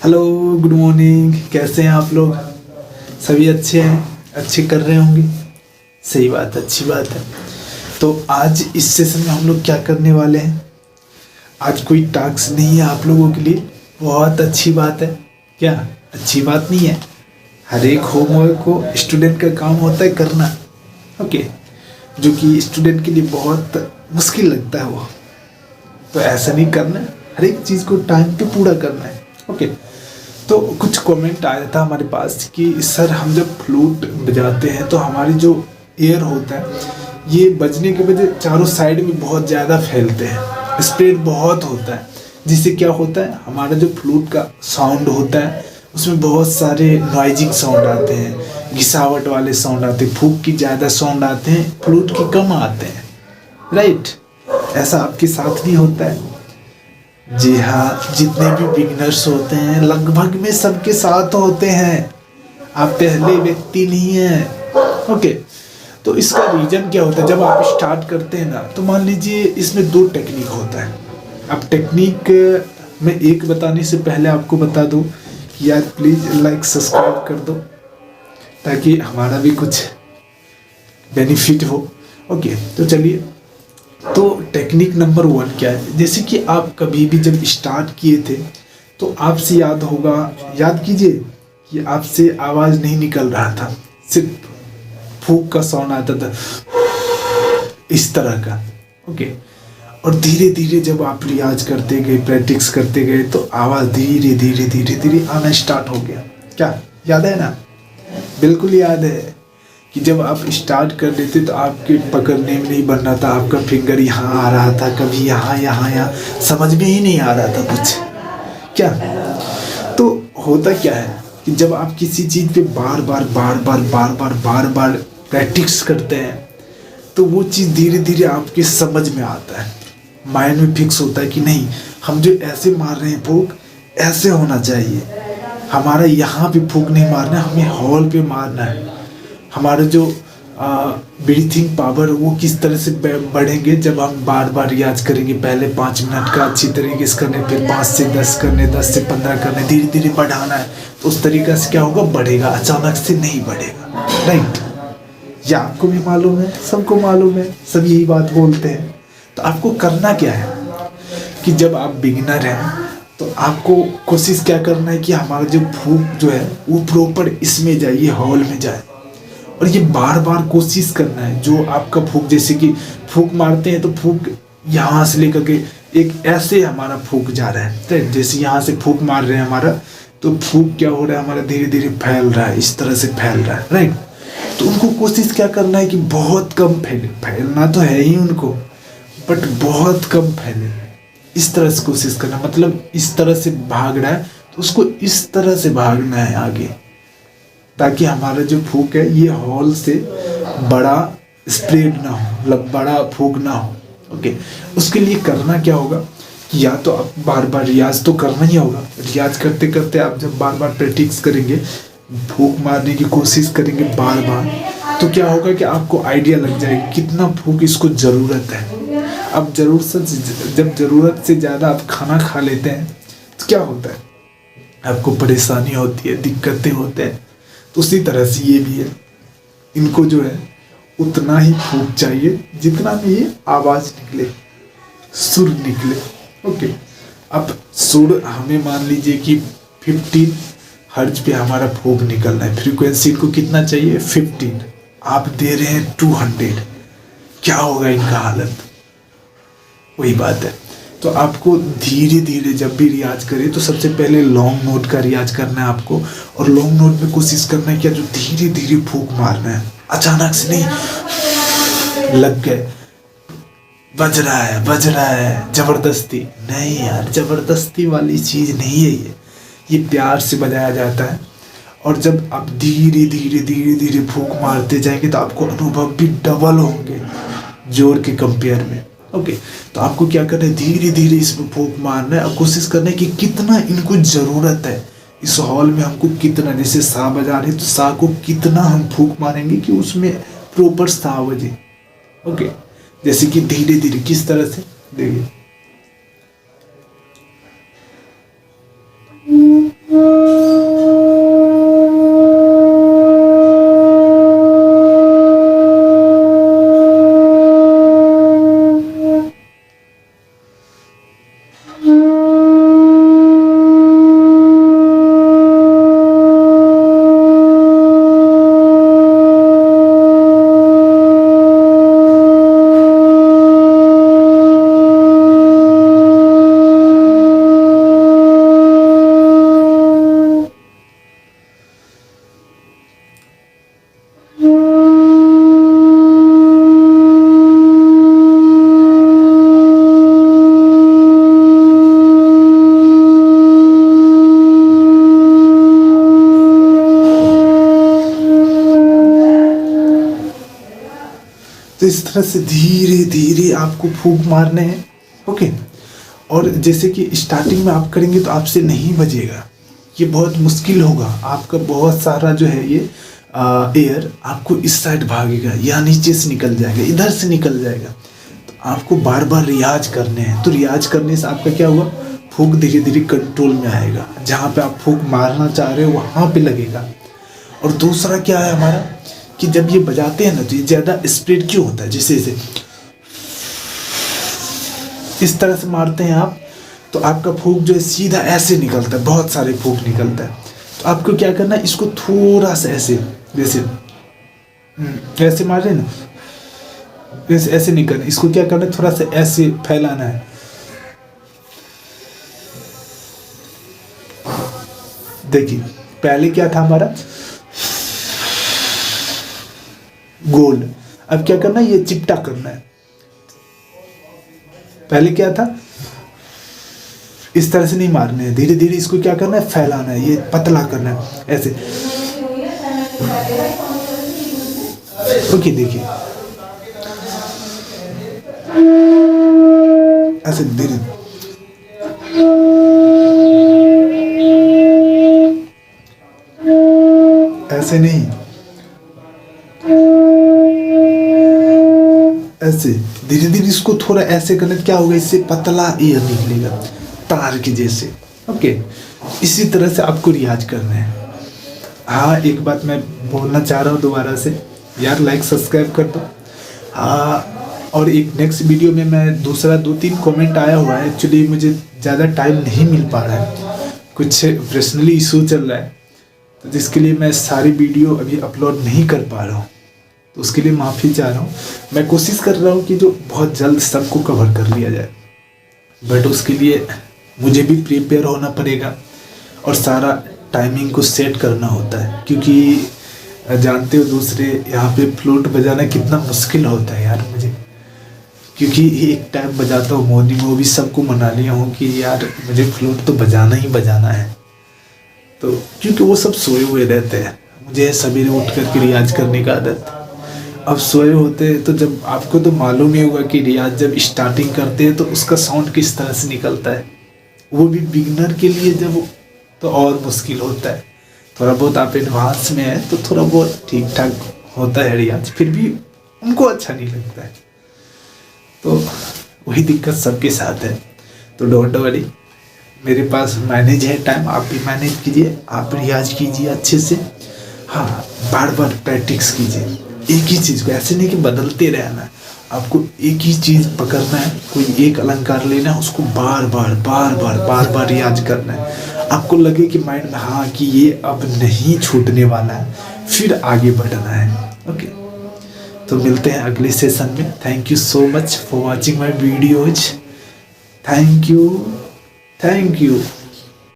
Hello, good morning. कैसे हैं आप लोग? सभी अच्छे हैं? अच्छे कर रहे होंगे। सही बात, अच्छी बात है। तो आज इस सेशन में हम लोग क्या करने वाले हैं? आज कोई टास्क नहीं है आप लोगों के लिए। बहुत अच्छी बात है। क्या अच्छी बात नहीं है? हर एक होमवर्क को स्टूडेंट का काम होता है करना। ओके, जो कि स्टूडेंट के लिए बहुत मुश्किल लगता है वो। तो ऐसा नहीं करना है, हर एक चीज़ को टाइम पे पूरा करना है। ओके, तो कुछ कमेंट आया था हमारे पास कि सर हम जब फ्लूट बजाते हैं तो हमारी जो एयर होता है ये बजने के वजह चारों साइड में बहुत ज़्यादा फैलते हैं, स्प्रेड बहुत होता है, जिससे क्या होता है हमारा जो फ्लूट का साउंड होता है उसमें बहुत सारे नॉइजिंग साउंड आते हैं, घिसावट वाले साउंड आते हैं, फूंक की ज़्यादा साउंड आते हैं, फ्लूट की कम आते हैं। राइट? ऐसा आपके साथ नहीं होता है? जी हाँ, जितने भी बिगिनर्स होते हैं लगभग में सबके साथ होते हैं। आप पहले व्यक्ति नहीं हैं। ओके, तो इसका रीजन क्या होता है? जब आप स्टार्ट करते हैं ना तो मान लीजिए इसमें दो टेक्निक होता है। अब टेक्निक में एक बताने से पहले आपको बता दूं कि यार प्लीज़ लाइक सब्सक्राइब कर दो ताकि हमारा भी कुछ बेनिफिट हो। ओके, तो चलिए। तो टेक्निक नंबर 1 क्या है? जैसे कि आप कभी भी जब स्टार्ट किए थे तो आपसे याद होगा, याद कीजिए कि आपसे आवाज़ नहीं निकल रहा था, सिर्फ फूंक का साउंड आता था, इस तरह का। ओके, और धीरे धीरे जब आप रियाज करते गए, प्रैक्टिस करते गए तो आवाज़ धीरे धीरे धीरे धीरे आना स्टार्ट हो गया। क्या याद है ना? बिल्कुल याद है कि जब आप स्टार्ट कर देते तो आपके पकड़ने में नहीं बन रहा था, आपका फिंगर यहाँ आ रहा था, कभी यहाँ यहाँ यहाँ, समझ में ही नहीं आ रहा था कुछ। क्या तो होता क्या है कि जब आप किसी चीज़ पे बार बार प्रैक्टिस करते हैं तो वो चीज़ धीरे धीरे आपके समझ में आता है, माइंड में फिक्स होता है कि नहीं, हम जो ऐसे मार रहे हैं फूंक ऐसे होना चाहिए, हमारा यहाँ पे फूंक नहीं मारना है, हमें हॉल पे मारना है। हमारा जो ब्रीथिंग पावर वो किस तरह से बढ़ेंगे जब हम बार बार रियाज करेंगे। पहले 5 मिनट का अच्छी तरीके से करने, फिर 5 से 10 करने, 10 से 15 करने, धीरे धीरे बढ़ाना है। तो उस तरीक़े से क्या होगा, बढ़ेगा, अचानक से नहीं बढ़ेगा। राइट? या आपको भी मालूम है, सबको मालूम है, सब यही बात बोलते हैं। तो आपको करना क्या है कि जब आप बिगिनर हैं तो आपको कोशिश क्या करना है कि हमारा जो फूंक जो है वो प्रॉपर इसमें जाए, ये हॉल में जाए, और ये बार बार कोशिश करना है। जो आपका फूंक, जैसे कि फूंक मारते हैं तो फूंक यहाँ से लेकर के एक ऐसे हमारा फूंक जा रहा है, तो जैसे यहाँ से फूंक मार रहे हैं हमारा, तो फूंक क्या हो रहा है हमारा, धीरे धीरे फैल रहा है, इस तरह से फैल रहा है। राइट? तो उनको कोशिश क्या करना है कि बहुत कम फैले, फैलना तो है ही उनको, बट बहुत कम फैले, इस तरह से कोशिश करना। मतलब इस तरह से भाग रहा है तो उसको इस तरह से भागना है आगे, ताकि हमारा जो फूंक है ये हॉल से बड़ा स्प्रेड ना हो, मतलब बड़ा फूंक ना हो। ओके, उसके लिए करना क्या होगा कि या तो आप बार बार रियाज तो करना ही होगा। रियाज करते करते आप जब बार बार प्रैक्टिस करेंगे, फूंक मारने की कोशिश करेंगे बार बार, तो क्या होगा कि आपको आइडिया लग जाएगा कितना फूंक इसको ज़रूरत है। अब जब ज़रूरत से ज़्यादा आप खाना खा लेते हैं तो क्या होता है, आपको परेशानी होती है, दिक्कतें होते हैं। तो उसी तरह से ये भी है, इनको जो है उतना ही फूंक चाहिए जितना में ये आवाज़ निकले, सुर निकले। ओके, अब सुर हमें मान लीजिए कि 15 हर्ट्ज पे हमारा फूंक निकलना है, फ्रीक्वेंसी इनको कितना चाहिए, 15, आप दे रहे हैं 200, क्या होगा इनका हालत? वही बात है। तो आपको धीरे धीरे जब भी रियाज करें तो सबसे पहले लॉन्ग नोट का रियाज करना है आपको, और लॉन्ग नोट में कोशिश करना है कि जो धीरे धीरे फूंक मारना है, अचानक से नहीं लग गए बज रहा है जबरदस्ती नहीं। यार, जबरदस्ती वाली चीज़ नहीं है ये प्यार से बजाया जाता है। और जब आप धीरे धीरे धीरे धीरे फूंक मारते जाएंगे तो आपको अनुभव भी डबल होंगे जोर के कंपेयर में। ओके, तो आपको क्या करना है, धीरे धीरे इसमें फूंक मारना है और कोशिश करना है कि कितना इनको ज़रूरत है इस हॉल में, हमको कितना, जैसे सा बजा रहे तो सा को कितना हम फूंक मारेंगे कि उसमें प्रॉपर सा बजे। ओके, जैसे कि धीरे धीरे किस तरह से देखिए, तो इस तरह से धीरे धीरे आपको फूंक मारने हैं। ओके, और जैसे कि स्टार्टिंग में आप करेंगे तो आपसे नहीं बजेगा, ये बहुत मुश्किल होगा। आपका बहुत सारा जो है ये एयर आपको इस साइड भागेगा या नीचे से निकल जाएगा, इधर से निकल जाएगा। तो आपको बार बार रियाज करने हैं। तो रियाज करने से आपका क्या हुआ, फूंक धीरे धीरे कंट्रोल में आएगा। जहाँ पे आप फूंक मारना चाह रहे हो वहाँ पे लगेगा। और दूसरा क्या है हमारा कि जब ये बजाते हैं ना तो ये ज़्यादा स्प्रेड क्यों होता है, जैसे इस तरह से मारते हैं आप, तो आपका फूंक जो है सीधा ऐसे निकलता है, बहुत सारे फूंक निकलता है। तो आपको क्या करना है, इसको थोड़ा सा ऐसे, जैसे ऐसे मार रहे ना, ऐसे ऐसे नहीं करना, इसको क्या करना है, थोड़ा सा ऐसे फैलाना है। देखिए पहले क्या था हमारा, गोल, अब क्या करना है, ये चिपटा करना है। पहले क्या था, इस तरह से नहीं मारने हैं, धीरे धीरे इसको क्या करना है, फैलाना है, ये पतला करना है ऐसे। ओके, देखिए ऐसे धीरे, ऐसे नहीं, ऐसे धीरे धीरे इसको थोड़ा ऐसे करना, क्या होगा, इससे पतला एयर निकलेगा तार के जैसे। ओके, इसी तरह से आपको रियाज करना है। हाँ, एक बात मैं बोलना चाह रहा हूँ दोबारा से, यार लाइक सब्सक्राइब कर दो। हाँ, और एक नेक्स्ट वीडियो में मैं दूसरा 2-3 कमेंट आया हुआ है, एक्चुअली मुझे ज़्यादा टाइम नहीं मिल पा रहा है, कुछ पर्सनली इशू चल रहा है, तो जिसके लिए मैं सारी वीडियो अभी अपलोड नहीं कर पा रहा हूँ, तो उसके लिए माफ़ी चाह रहा हूँ। मैं कोशिश कर रहा हूँ कि जो बहुत जल्द सबको कवर कर लिया जाए, बट उसके लिए मुझे भी प्रिपेयर होना पड़ेगा और सारा टाइमिंग को सेट करना होता है, क्योंकि जानते हो दूसरे यहाँ पे फ्लूट बजाना कितना मुश्किल होता है यार मुझे, क्योंकि एक टाइम बजाता हूँ मॉर्निंग में, वो भी सबको मना लिया हूँ कि यार मुझे फ्लूट तो बजाना ही बजाना है, तो क्योंकि वो सब सोए हुए रहते हैं, मुझे सवेरे उठ कर के रियाज करने का आदत। अब सोए होते हैं तो जब आपको तो मालूम ही होगा कि रियाज जब स्टार्टिंग करते हैं तो उसका साउंड किस तरह से निकलता है, वो भी बिगिनर के लिए जब तो और मुश्किल होता है। थोड़ा बहुत आप एडवांस में है तो थोड़ा बहुत ठीक ठाक होता है रियाज, फिर भी उनको अच्छा नहीं लगता है, तो वही दिक्कत सबके साथ है। तो डोंट वरी, मेरे पास मैनेज है टाइम, आप भी मैनेज कीजिए, आप रियाज कीजिए अच्छे से। हाँ, बार बार प्रैक्टिस कीजिए, एक ही चीज़ को, ऐसे नहीं कि बदलते रहना है, आपको एक ही चीज़ पकड़ना है, कोई एक अलंकार लेना है, उसको बार बार रियाज करना है। आपको लगे कि माइंड में हाँ कि ये अब नहीं छूटने वाला है, फिर आगे बढ़ना है। ओके, तो मिलते हैं अगले सेशन में। Thank you so much for watching my videos. Thank you.